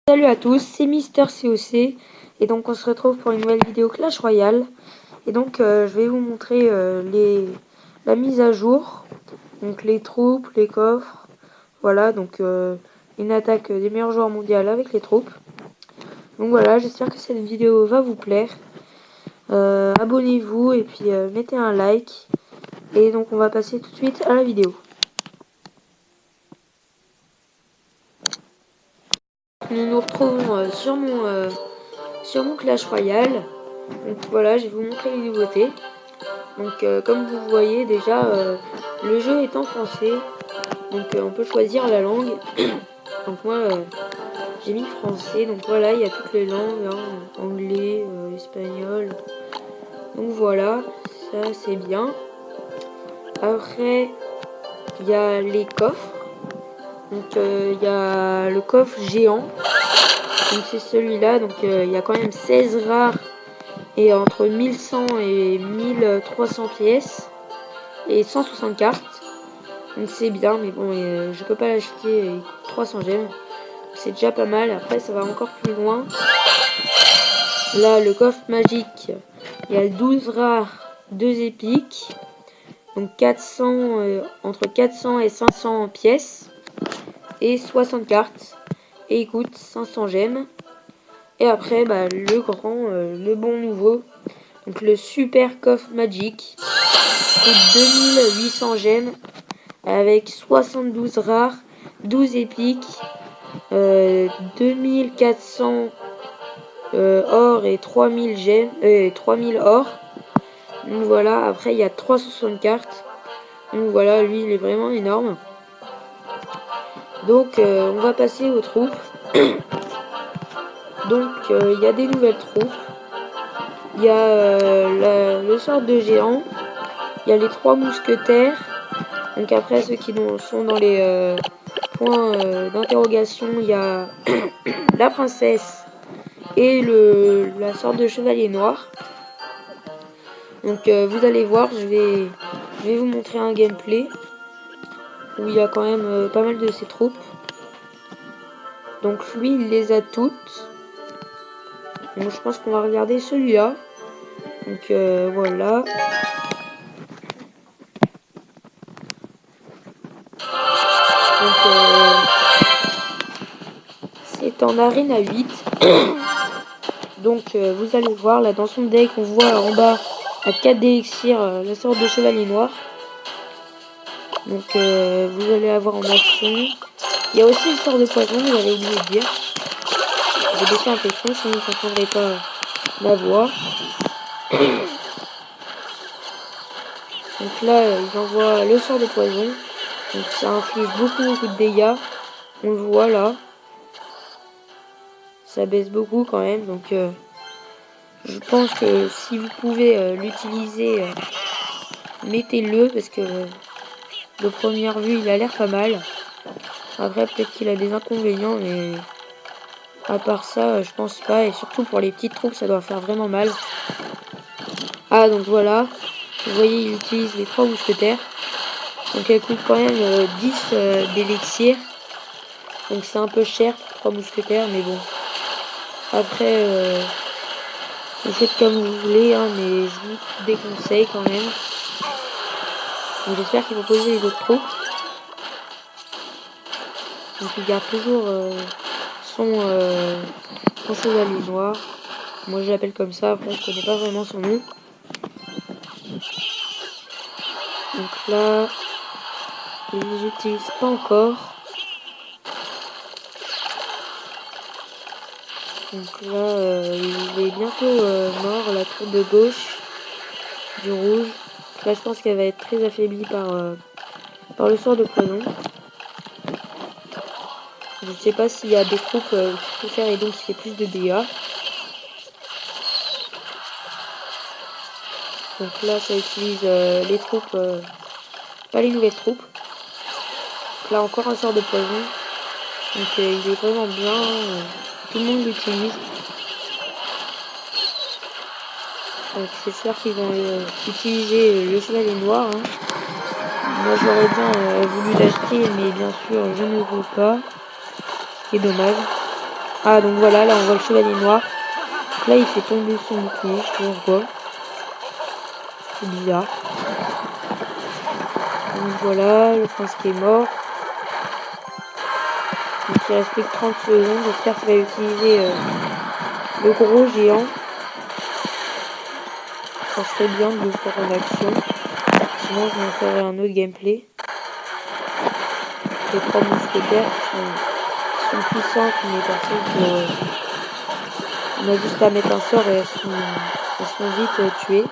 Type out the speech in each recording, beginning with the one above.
Salut à tous, c'est Mister COC et donc on se retrouve pour une nouvelle vidéo Clash Royale. Et donc je vais vous montrer la mise à jour, donc les troupes, les coffres, voilà, donc une attaque des meilleurs joueurs mondiaux avec les troupes. Donc voilà, j'espère que cette vidéo va vous plaire. Abonnez-vous et puis mettez un like. Et donc on va passer tout de suite à la vidéo. Nous nous retrouvons sur mon Clash Royale. Donc voilà, je vais vous montrer les nouveautés. Donc comme vous voyez déjà, le jeu est en français. Donc on peut choisir la langue. Donc moi j'ai mis français. Donc voilà, il y a toutes les langues, hein, anglais, espagnol. Donc voilà, ça c'est bien. Après il y a les coffres. Donc il y a le coffre géant. Donc c'est celui-là. Donc il y a quand même 16 rares et entre 1100 et 1300 pièces et 160 cartes. Donc c'est bien, mais bon, je peux pas l'acheter, il coûte 300 gemmes. C'est déjà pas mal. Après ça va encore plus loin. Là le coffre magique, il y a 12 rares, 2 épiques. Donc 400, entre 400 et 500 pièces et 60 cartes. Et il coûte 500 gemmes. Et après le grand, le bon nouveau. Donc le super coffre magique coûte 2800 gemmes avec 72 rares, 12 épiques, 2400 or et 3000 gemmes, 3000 or. Donc voilà, après il y a 360 cartes. Donc voilà, lui il est vraiment énorme. Donc on va passer aux troupes. Donc il y a des nouvelles troupes. Il y a le sort de géant. Il y a les 3 mousquetaires. Donc après ceux qui sont dans les points d'interrogation, il y a la princesse et la sorte de chevalier noir. Donc vous allez voir, je vais vous montrer un gameplay où il y a quand même pas mal de ces troupes. Donc lui il les a toutes. Donc je pense qu'on va regarder celui-là. Donc voilà. Donc c'est en arène à 8. Donc vous allez voir là dans son deck, on voit en bas à 4 d'élixir la sorte de chevalier noir. Donc vous allez avoir en action. Il y a aussi le sort de poison, j'avais oublié de dire. J'ai baissé un peu le son, sinon vous n'entendrez pas la voix. Donc là ils envoient le sort de poison. Donc ça inflige beaucoup de dégâts. On le voit là. Ça baisse beaucoup quand même. Donc je pense que si vous pouvez l'utiliser, mettez-le parce que de première vue il a l'air pas mal. Après peut-être qu'il a des inconvénients, mais à part ça je pense pas. Et surtout pour les petites troupes ça doit faire vraiment mal. Ah donc voilà, vous voyez il utilise les 3 mousquetaires. Donc elle coûte quand même 10 d'élixir. Donc c'est un peu cher pour 3 mousquetaires, mais bon. Après vous faites comme vous voulez, hein, mais je vous déconseille quand même. Donc j'espère qu'ils vont poser les autres troupes. Donc il garde toujours son chevalier noir. Moi je l'appelle comme ça, après je connais pas vraiment son nom. Donc là, ils ne les utilisent pas encore. Donc là, il est bientôt mort, la tour de gauche du rouge. Là je pense qu'elle va être très affaiblie par le sort de poison. Je sais pas s'il y a des troupes qui préfèrent et donc qui fait plus de dégâts. Donc là ça utilise les troupes, pas les nouvelles troupes. Donc là encore un sort de poison. Donc il est vraiment bien, tout le monde l'utilise. Donc c'est sûr qu'ils vont utiliser le chevalier noir. Hein. Moi j'aurais bien voulu l'acheter, mais bien sûr je ne veux pas. Ce qui est dommage. Ah, donc voilà, là on voit le chevalier noir. Donc là il fait tomber son bouclier, je sais pas pourquoi. C'est bizarre. Donc voilà, le prince qui est mort. Donc il reste plus que 30 secondes. J'espère qu'il va utiliser le gros géant. Ça serait bien de le faire en action. Sinon je m'en ferai un autre gameplay. Les trois mousquetaires qui sont puissantes, mais par contre on a juste à mettre un sort et elles sont vite tuées.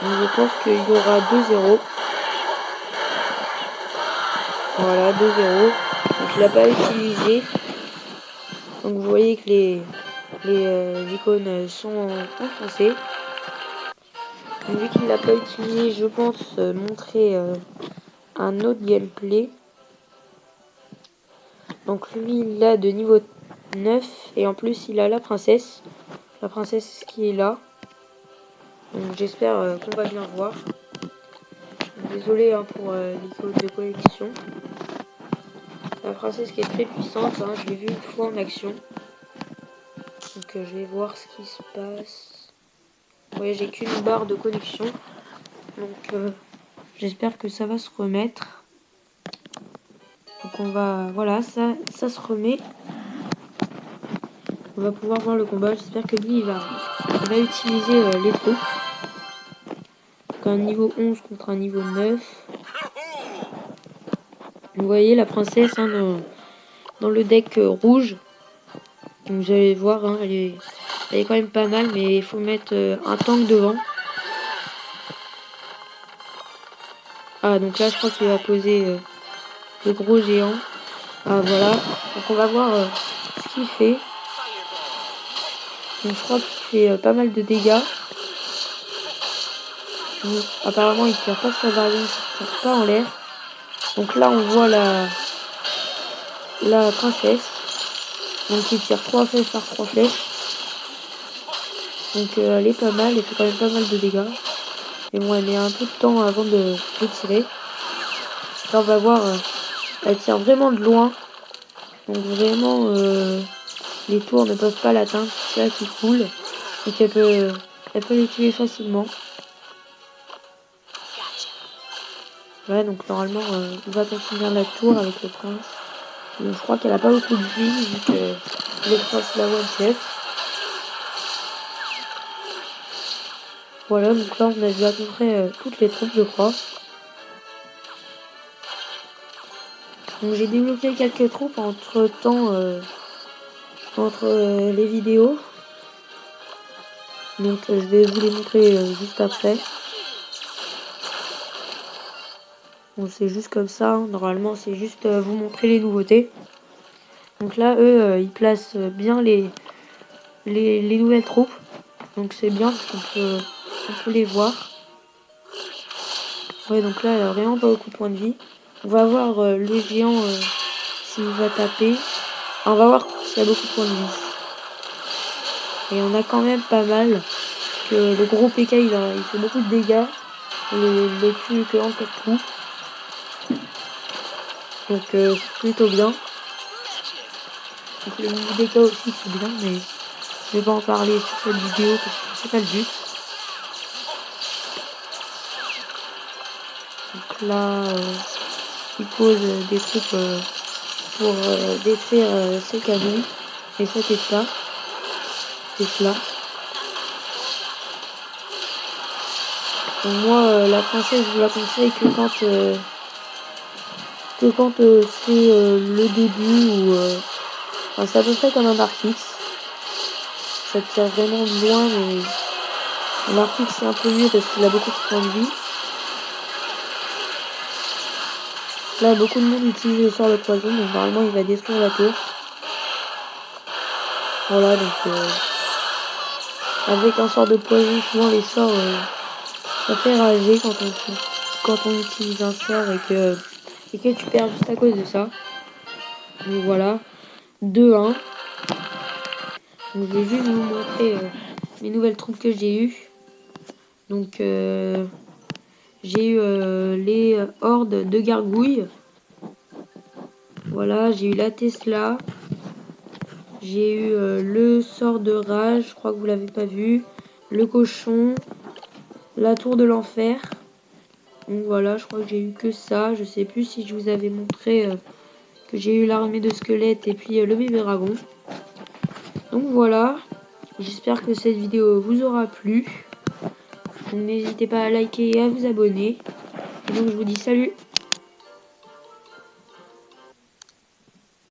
Donc je pense qu'il y aura 2-0. Voilà, 2-0. Donc il n'a pas utilisé. Donc vous voyez que les icônes sont enfoncées. Donc, vu qu'il l'a pas utilisé, je pense montrer un autre gameplay. Donc lui il a de niveau 9 et en plus il a la princesse. La princesse qui est là. Donc j'espère qu'on va bien voir. Désolé hein, pour l'icône de connexion. La princesse qui est très puissante, hein, je l'ai vue une fois en action. Donc je vais voir ce qui se passe. Ouais, j'ai qu'une barre de connexion. Donc j'espère que ça va se remettre. Donc on va... Voilà, ça se remet. On va pouvoir voir le combat. J'espère que lui, il va utiliser les troupes. Donc un niveau 11 contre un niveau 9. Vous voyez la princesse hein, dans le deck rouge. Donc vous allez voir, hein, elle est quand même pas mal, mais il faut mettre un tank devant. Ah, donc là, je crois qu'il va poser le gros géant. Ah, voilà. Donc on va voir ce qu'il fait. Donc je crois qu'il fait pas mal de dégâts. Donc, apparemment, il tire pas sur ballon, il tire pas en l'air. Donc là, on voit la princesse. Donc il tire 3 flèches par 3 flèches. Donc elle est pas mal, elle fait quand même pas mal de dégâts. Et bon, elle met un peu de temps avant de tirer. Là, on va voir, elle tire vraiment de loin. Donc vraiment, les tours ne peuvent pas l'atteindre. C'est là qui coule. Donc elle peut les tuer facilement. Ouais, donc normalement, on va continuer la tour avec le prince. Donc, je crois qu'elle a pas beaucoup de vie vu que le prince la one-shot. Voilà, donc là on a déjà à peu près toutes les troupes je crois. Donc j'ai débloqué quelques troupes entre temps, entre les vidéos. Donc je vais vous les montrer juste après. Bon, c'est juste comme ça, hein. Normalement c'est juste vous montrer les nouveautés. Donc là eux ils placent bien les nouvelles troupes. Donc c'est bien parce qu'on peut les voir. Ouais, donc là elle a vraiment pas beaucoup de points de vie. On va voir le géant s'il va taper. On va voir s'il y a beaucoup de points de vie. Et on a quand même pas mal. Que le gros PK il fait beaucoup de dégâts. Il les tue que en 4 coups. Donc c'est plutôt bien. Donc le mini DK aussi c'est bien, mais je vais pas en parler sur cette vidéo parce que c'est pas le but. Donc là il pose des troupes pour détruire ces canons et cet Tesla. Donc moi la princesse je vous la conseille que quand c'est le début ou enfin, c'est à peu près comme un Artix. Ça tire vraiment de loin, mais l'Artix c'est un peu mieux parce qu'il a beaucoup de points de vie. Là beaucoup de monde utilise le sort de poison, donc normalement il va détruire la tour. Voilà, donc avec un sort de poison, souvent les sorts ça fait rager quand on utilise un sort et que tu perds juste à cause de ça. Donc voilà, 2-1. Donc je vais juste vous montrer les nouvelles troupes que j'ai eues. Donc j'ai eu les hordes de gargouilles. Voilà, j'ai eu la Tesla. J'ai eu le sort de rage, je crois que vous l'avez pas vu. Le cochon. La tour de l'enfer. Donc voilà, je crois que j'ai eu que ça. Je sais plus si je vous avais montré que j'ai eu l'armée de squelettes et puis le bébé dragon. Donc voilà. J'espère que cette vidéo vous aura plu. N'hésitez pas à liker et à vous abonner. Et donc je vous dis salut!